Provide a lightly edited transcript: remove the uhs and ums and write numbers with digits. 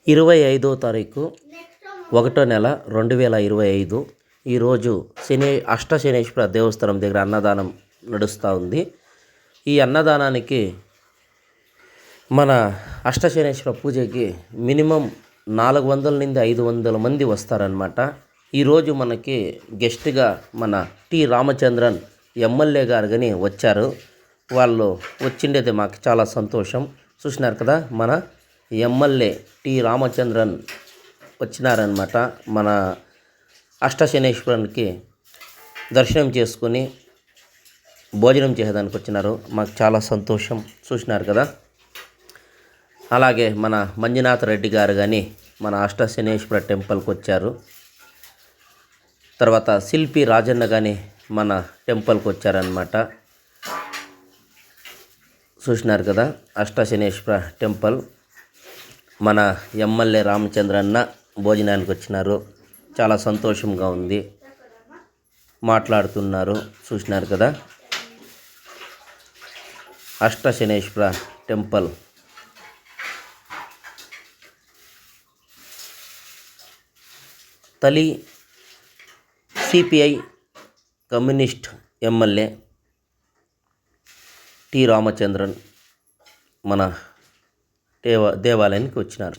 25వ తారీఖు 1వ నెల 2025 ఈరోజు అష్టశనేశ్వర దేవస్థానం దగ్గర అన్నదానం నడుస్తూ ఉంది. ఈ అన్నదానానికి మన అష్టశనేశ్వర పూజకి మినిమం 400 నుండి 500 మంది వస్తారనమాట. ఈరోజు మనకి గెస్ట్గా మన టి రామచంద్రన్ ఎమ్మెల్యే గారు కానీ వచ్చారు. వాళ్ళు వచ్చిండేది మాకు చాలా సంతోషం. చూసినారు కదా, మన ఎమ్మెల్యే టి రామచంద్రన్ వచ్చినారనమాట. మన అష్టశనేశ్వరునికి దర్శనం చేసుకొని భోజనం చేసేదానికి వచ్చినారు. మాకు చాలా సంతోషం. చూసినారు కదా. అలాగే మన మంజునాథ్ రెడ్డి గారు కానీ మన అష్టశనేశ్వర టెంపుల్కి వచ్చారు. తర్వాత శిల్పి రాజన్న కానీ మన టెంపుల్కి వచ్చారనమాట. చూసినారు కదా, అష్టశనేశ్వర టెంపుల్. మన ఎమ్మెల్యే రామచంద్రన్న భోజనానికి వచ్చినారు. చాలా సంతోషంగా ఉంది, మాట్లాడుతున్నారు. చూసినారు కదా, అష్టశనేశ్వర టెంపుల్. తలి CPI communist MLA T Ramachandran మన దేవాలయానికి వచ్చినారు.